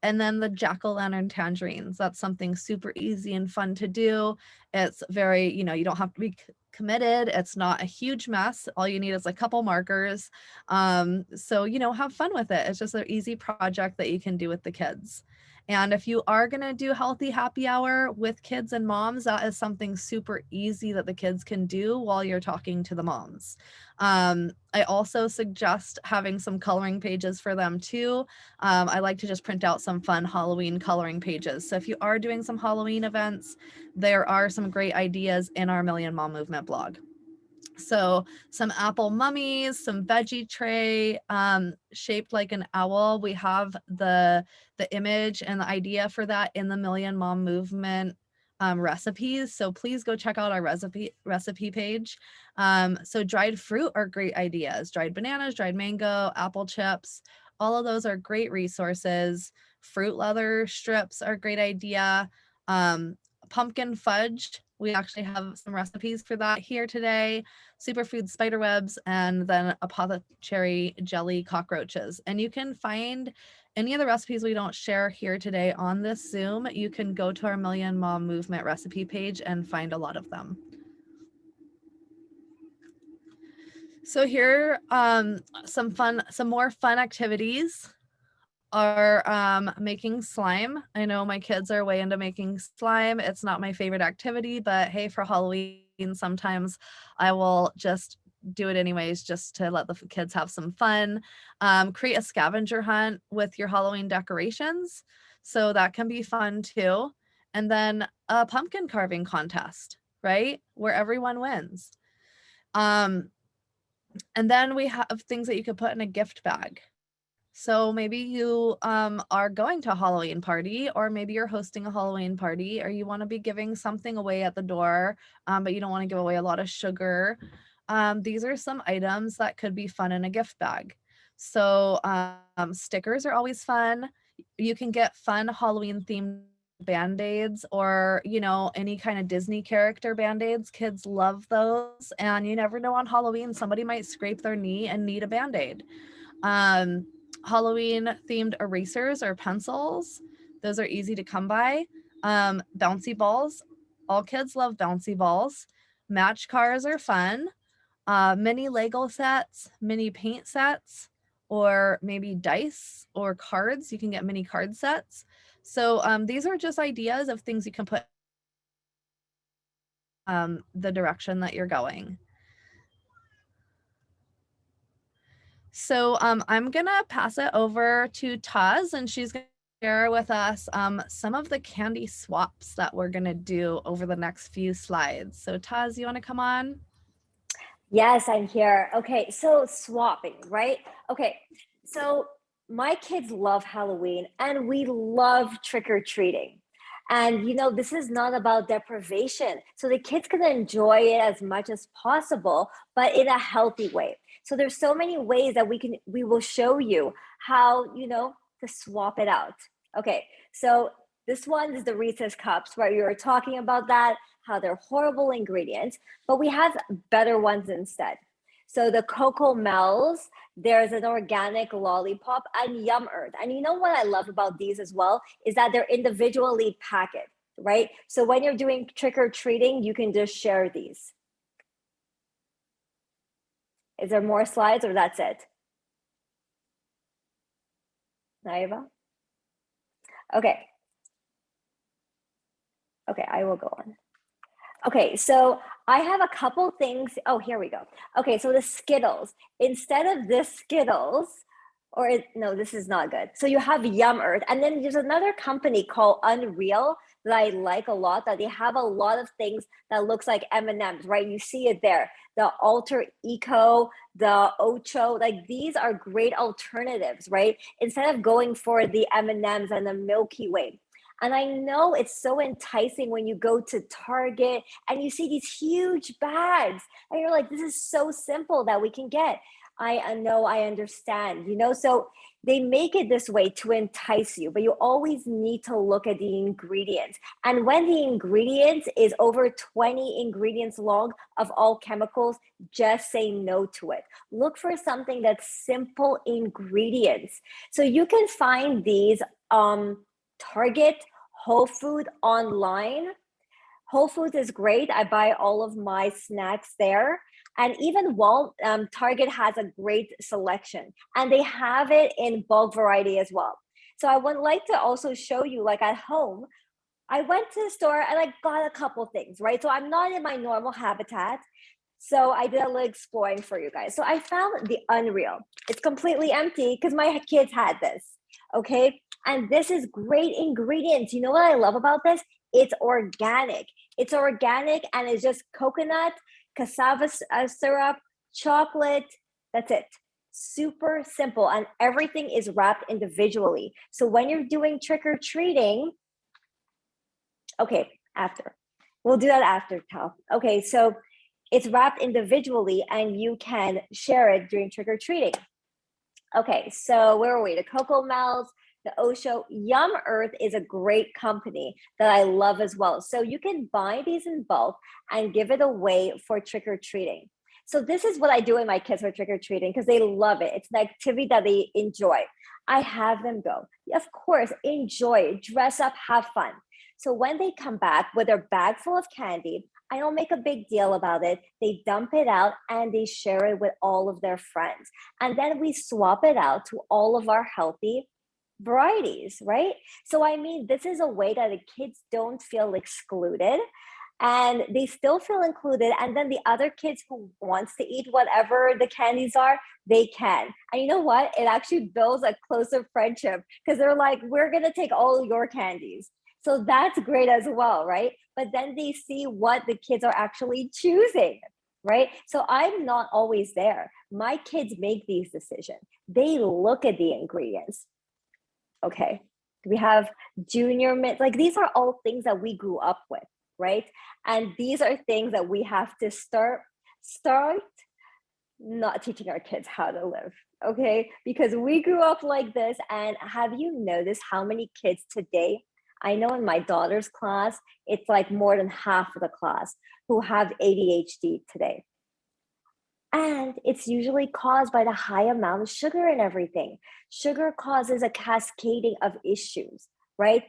And then the jack-o'-lantern tangerines. That's something super easy and fun to do. It's very, you know, you don't have to be committed. It's not a huge mess. All you need is a couple markers. So, you know, have fun with it. It's just an easy project that you can do with the kids. And if you are going to do healthy happy hour with kids and moms, that is something super easy that the kids can do while you're talking to the moms. I also suggest having some coloring pages for them too. I like to just print out some fun Halloween coloring pages. So if you are doing some Halloween events, there are some great ideas in our Million Mom Movement blog. So some apple mummies, some veggie tray shaped like an owl. We have the image and the idea for that in the Million Mom Movement recipes. So please go check out our recipe page. So dried fruit are great ideas. Dried bananas, dried mango, apple chips, all of those are great resources. Fruit leather strips are a great idea. Pumpkin fudge, we actually have some recipes for that here today. Superfood spider webs, and then apothecary jelly cockroaches. And you can find any of the recipes we don't share here today on this Zoom. You can go to our Million Mom Movement recipe page and find a lot of them. So here, some more fun activities are making slime. I know my kids are way into making slime. It's not my favorite activity, but hey, for Halloween, sometimes I will just do it anyways, just to let the kids have some fun. Create a scavenger hunt with your Halloween decorations. So that can be fun too. And then a pumpkin carving contest, right? Where everyone wins. And then we have things that you could put in a gift bag. So maybe you are going to a Halloween party, or maybe you're hosting a Halloween party, or you want to be giving something away at the door, but you don't want to give away a lot of sugar. These are some items that could be fun in a gift bag. So stickers are always fun. You can get fun Halloween themed band-aids, or any kind of Disney character band-aids. Kids love those, and you never know, on Halloween somebody might scrape their knee and need a band-aid. Halloween themed erasers or pencils, those are easy to come by. Bouncy balls, all kids love bouncy balls. Match cars are fun. Mini Lego sets, mini paint sets, or maybe dice or cards. You can get mini card sets. So these are just ideas of things you can put the direction that you're going. So I'm gonna pass it over to Taz, and she's gonna share with us some of the candy swaps that we're gonna do over the next few slides. So Taz, you wanna come on? Yes, I'm here. Okay, so swapping, right? Okay, so my kids love Halloween and we love trick-or-treating. And this is not about deprivation. So the kids can enjoy it as much as possible, but in a healthy way. So there's so many ways that we will show you how, to swap it out. Okay, so this one is the Reese's Cups, where you were talking about that, how they're horrible ingredients, but we have better ones instead. So the Cocoa Mel's, there's an organic lollipop, and Yum Earth. And you know what I love about these as well is that they're individually packaged, right? So when you're doing trick-or-treating, you can just share these. Is there more slides, or that's it? Nayeva? Okay. Okay, I will go on. Okay, so I have a couple things. Oh, here we go. Okay, so the Skittles. Instead of this Skittles, no, this is not good. So you have Yum Earth, and then there's another company called Unreal that I like a lot, that they have a lot of things that looks like M&Ms, right? You see it there. The Alter Eco, the Ocho, like these are great alternatives, right? Instead of going for the M&Ms and the Milky Way. And I know it's so enticing when you go to Target and you see these huge bags and you're like, this is so simple that we can get. I know, I understand, so they make it this way to entice you, but you always need to look at the ingredients. And when the ingredients is over 20 ingredients long of all chemicals, just say no to it. Look for something that's simple ingredients. So you can find these Target, Whole Food online. Whole Foods is great. I buy all of my snacks there. And even Target has a great selection, and they have it in bulk variety as well. So I would like to also show you, like at home, I went to the store and I got a couple things, right? So I'm not in my normal habitat. So I did a little exploring for you guys. So I found the Unreal. It's completely empty because my kids had this, okay? And this is great ingredients. You know what I love about this? It's organic. It's organic, and it's just coconut, cassava syrup, chocolate. That's it. Super simple, and everything is wrapped individually. So when you're doing trick-or-treating, okay, after. We'll do that after, Tal. Okay, so it's wrapped individually and you can share it during trick-or-treating. Okay, so where are we? The Cocoa Melts, the Osho, Yum Earth is a great company that I love as well. So you can buy these in bulk and give it away for trick or treating. So this is what I do with my kids for trick or treating because they love it. It's an activity that they enjoy. I have them go, of course, enjoy, dress up, have fun. So when they come back with their bag full of candy, I don't make a big deal about it. They dump it out and they share it with all of their friends. And then we swap it out to all of our healthy varieties, right? So, I mean, this is a way that the kids don't feel excluded and they still feel included. And then the other kids who wants to eat whatever the candies are, they can. And you know what? It actually builds a closer friendship because they're like, we're going to take all your candies. So that's great as well, right? But then they see what the kids are actually choosing, right? So I'm not always there. My kids make these decisions. They look at the ingredients. Okay, we have junior mint, like these are all things that we grew up with, right? And these are things that we have to start not teaching our kids how to live, okay? Because we grew up like this. And have you noticed how many kids today, I know in my daughter's class, it's like more than half of the class who have ADHD today. And it's usually caused by the high amount of sugar in everything. Sugar causes a cascading of issues, right?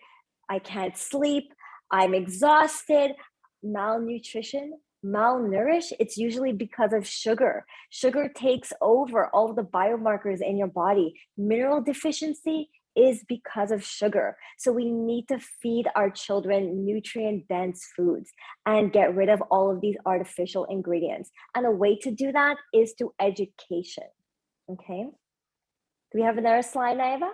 I can't sleep, I'm exhausted, malnutrition, malnourished. It's usually because of sugar. Sugar takes over all the biomarkers in your body. Mineral deficiency is because of sugar. So we need to feed our children nutrient dense foods and get rid of all of these artificial ingredients. And a way to do that is through education. Okay. Do we have another slide, Nayeva?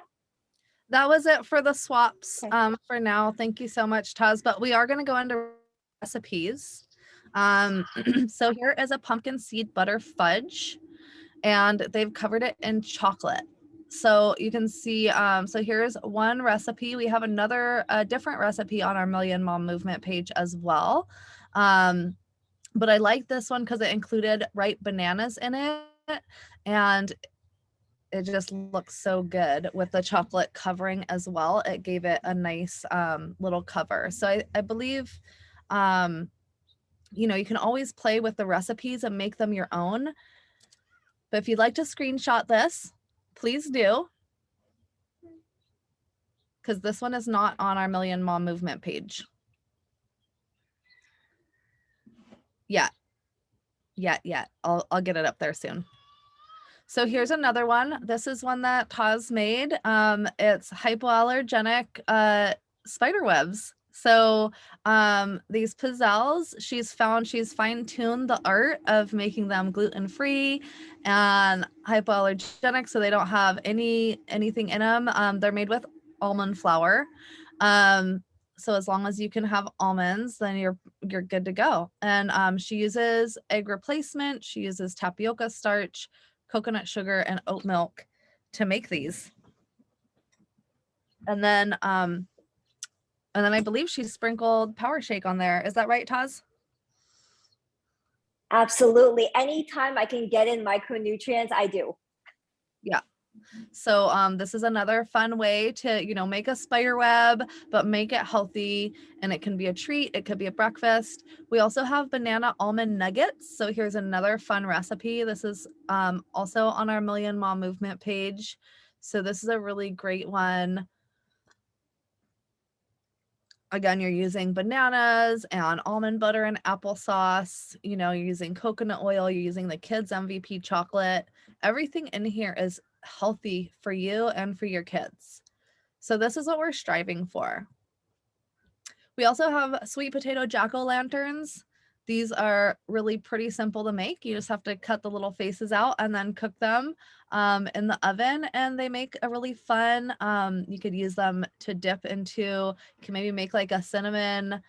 That was it for the swaps Okay. for now. Thank you so much, Taz. But we are going to go into recipes. So here is a pumpkin seed butter fudge, and they've covered it in chocolate. So you can see, so here's one recipe. We have another different recipe on our Million Mom Movement page as well. But I like this one because it included ripe bananas in it, and it just looks so good with the chocolate covering as well. It gave it a nice little cover. So I believe, you can always play with the recipes and make them your own. But if you'd like to screenshot this, please do. Because this one is not on our Million Mom Movement page. Yet. I'll get it up there soon. So here's another one. This is one that Taz made. It's hypoallergenic spider webs. So these pizzelles, she's fine-tuned the art of making them gluten-free and hypoallergenic, so they don't have anything in them. They're made with almond flour. So as long as you can have almonds, then you're good to go. And she uses egg replacement. She uses tapioca starch, coconut sugar, and oat milk to make these. And then I believe she sprinkled Power Shake on there. Is that right, Taz? Absolutely. Anytime I can get in micronutrients, I do. Yeah. So this is another fun way to, make a spider web, but make it healthy, and it can be a treat. It could be a breakfast. We also have banana almond nuggets. So here's another fun recipe. This is also on our Million Mom Movement page. So this is a really great one. Again, you're using bananas and almond butter and applesauce. You're using coconut oil. You're using the kids' MVP chocolate. Everything in here is healthy for you and for your kids. So this is what we're striving for. We also have sweet potato jack-o'-lanterns. These are really pretty simple to make. You just have to cut the little faces out and then cook them in the oven, and they make a really fun, you could use them to dip into, you can maybe make like a cinnamon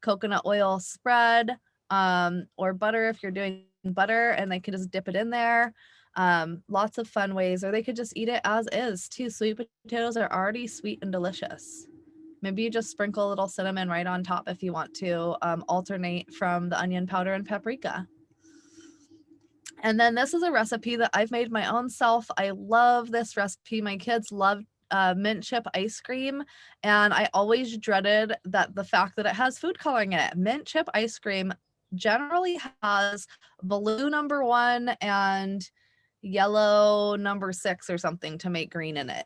coconut oil spread, or butter if you're doing butter, and they could just dip it in there. Lots of fun ways, or they could just eat it as is too. Sweet potatoes are already sweet and delicious. Maybe you just sprinkle a little cinnamon right on top if you want to alternate from the onion powder and paprika. And then this is a recipe that I've made my own self. I love this recipe. My kids love mint chip ice cream. And I always dreaded that the fact that it has food coloring in it. Mint chip ice cream generally has blue number 1 and yellow number 6 or something to make green in it,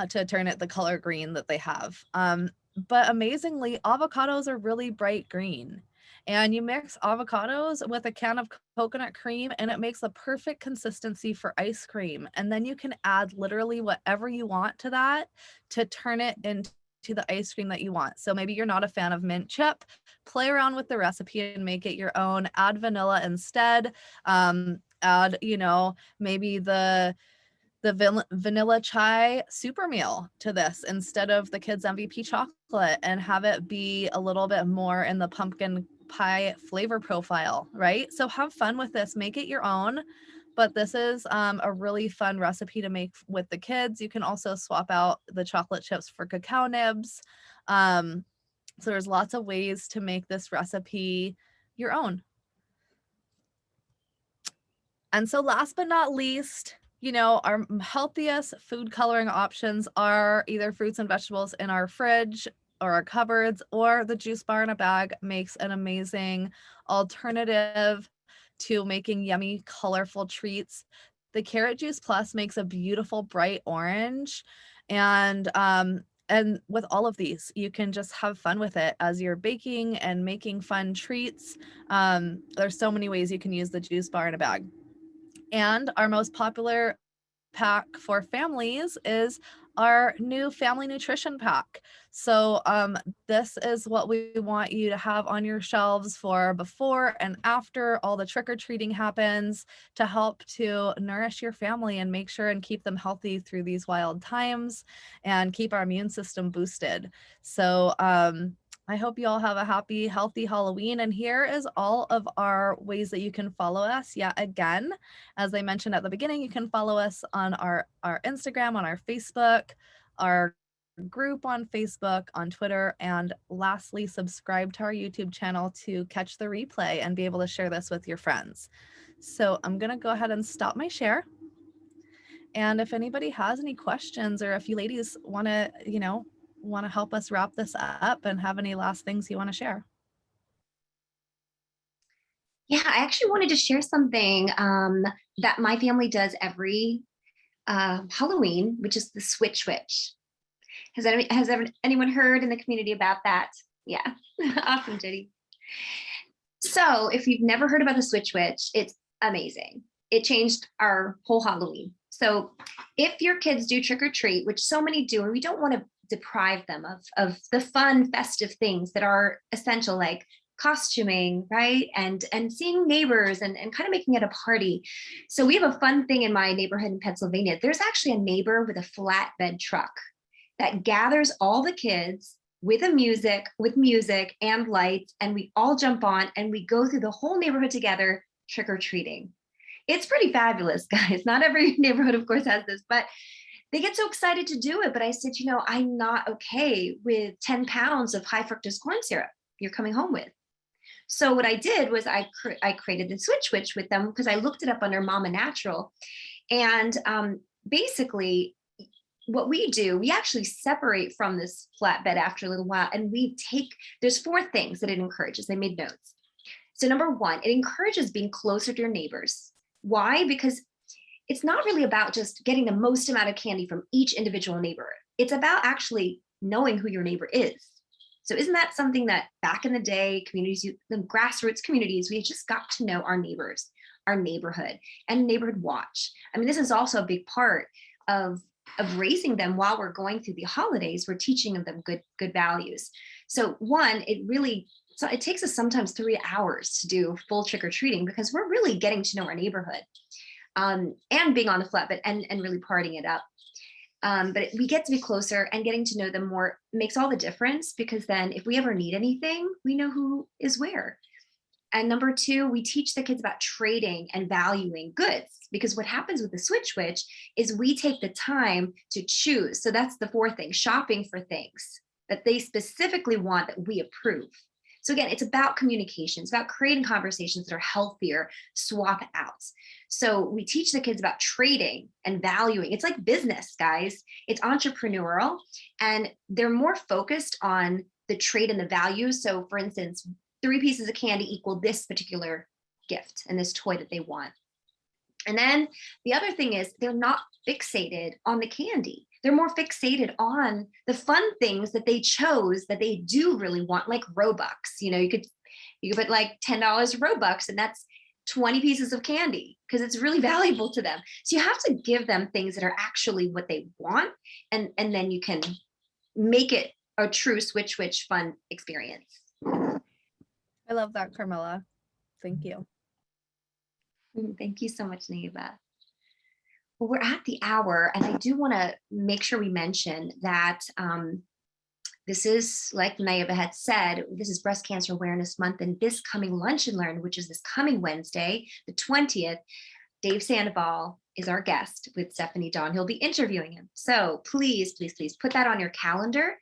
to turn it the color green that they have. But amazingly, avocados are really bright green. And you mix avocados with a can of coconut cream and it makes the perfect consistency for ice cream. And then you can add literally whatever you want to that to turn it into the ice cream that you want. So maybe you're not a fan of mint chip, play around with the recipe and make it your own. Add vanilla instead. Add, maybe the vanilla chai super meal to this instead of the kids MVP chocolate, and have it be a little bit more in the pumpkin pie flavor profile, right? So have fun with this, make it your own. But this is a really fun recipe to make with the kids. You can also swap out the chocolate chips for cacao nibs. So there's lots of ways to make this recipe your own. And so last but not least, our healthiest food coloring options are either fruits and vegetables in our fridge or our cupboards, or the juice bar in a bag makes an amazing alternative to making yummy, colorful treats. The Carrot Juice Plus makes a beautiful bright orange. And with all of these, you can just have fun with it as you're baking and making fun treats. There's so many ways you can use the juice bar in a bag. And our most popular pack for families is our new family nutrition pack. So this is what we want you to have on your shelves for before and after all the trick-or-treating happens, to help to nourish your family and make sure and keep them healthy through these wild times and keep our immune system boosted. So I hope you all have a happy, healthy Halloween. And here is all of our ways that you can follow us. Yeah, again, as I mentioned at the beginning, you can follow us on our Instagram, on our Facebook, our group on Facebook, on Twitter, and lastly, subscribe to our YouTube channel to catch the replay and be able to share this with your friends. So I'm going to go ahead and stop my share. And if anybody has any questions, or if you ladies want to, help us wrap this up and have any last things you want to share. Yeah, I actually wanted to share something that my family does every Halloween, which is the Switch Witch. Has anyone heard in the community about that? Yeah, awesome, Judy. So if you've never heard about the Switch Witch, it's amazing. It changed our whole Halloween. So if your kids do trick or treat, which so many do, and we don't want to deprive them of the fun, festive things that are essential, like costuming, right? And seeing neighbors and kind of making it a party. So we have a fun thing in my neighborhood in Pennsylvania. There's actually a neighbor with a flatbed truck that gathers all the kids with music and lights, and we all jump on and we go through the whole neighborhood together trick-or-treating. It's pretty fabulous, guys. Not every neighborhood, of course, has this, but they get so excited to do it. But I said, I'm not okay with 10 pounds of high fructose corn syrup you're coming home with. So what I did was I created the Switch Witch with them, because I looked it up under Mama Natural. And basically, what we do, we actually separate from this flatbed after a little while, and there's 4 things that it encourages. I made notes. So number 1, it encourages being closer to your neighbors. Why? Because it's not really about just getting the most amount of candy from each individual neighbor. It's about actually knowing who your neighbor is. So isn't that something that back in the day, communities, the grassroots communities, we just got to know our neighbors, our neighborhood, and neighborhood watch. I mean, this is also a big part of raising them while we're going through the holidays. We're teaching them good values. So 1, it takes us sometimes 3 hours to do full trick-or-treating, because we're really getting to know our neighborhood and being on the flatbed and really partying it up. But we get to be closer, and getting to know them more makes all the difference, because then if we ever need anything, we know who is where. And number 2, we teach the kids about trading and valuing goods, because what happens with the Switch Witch is we take the time to choose. So that's the 4th thing, shopping for things that they specifically want that we approve. So again, it's about communication. It's about creating conversations that are healthier, swap outs. So we teach the kids about trading and valuing. It's like business, guys. It's entrepreneurial, and they're more focused on the trade and the value. So for instance, 3 pieces of candy equal this particular gift and this toy that they want. And then the other thing is they're not fixated on the candy. They're more fixated on the fun things that they chose that they do really want, like Robux. You could put like $10 Robux, and that's 20 pieces of candy because it's really valuable to them. So you have to give them things that are actually what they want, and then you can make it a true switch fun experience. I love that, Carmela. Thank you. Thank you so much, Nayeva. Well, we're at the hour, and I do want to make sure we mention that this is, like Nayeva had said, this is Breast Cancer Awareness Month, and this coming Lunch and Learn, which is this coming Wednesday, the 20th, Dave Sandoval is our guest with Stephanie Dawn. He'll be interviewing him. So please, please, please put that on your calendar,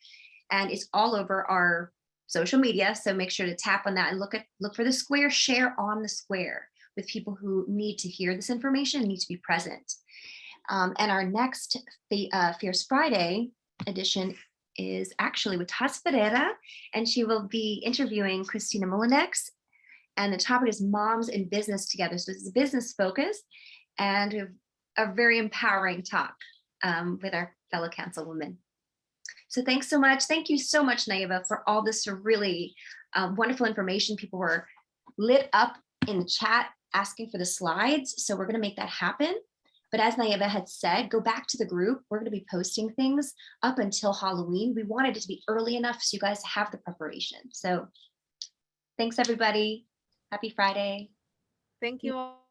and it's all over our social media. So make sure to tap on that and look for the square, share on the square with people who need to hear this information, need to be present. And our next Fierce Friday edition is actually with Taz Ferreira, and she will be interviewing Christina Molinex. And the topic is Moms in Business Together. So this is business focused and a very empowering talk with our fellow councilwoman. So thanks so much. Thank you so much, Nayeva, for all this really wonderful information. People were lit up in the chat asking for the slides. So we're going to make that happen. But as Nayeva had said, go back to the group. We're going to be posting things up until Halloween. We wanted it to be early enough so you guys have the preparation. So thanks, everybody. Happy Friday. Thank you all.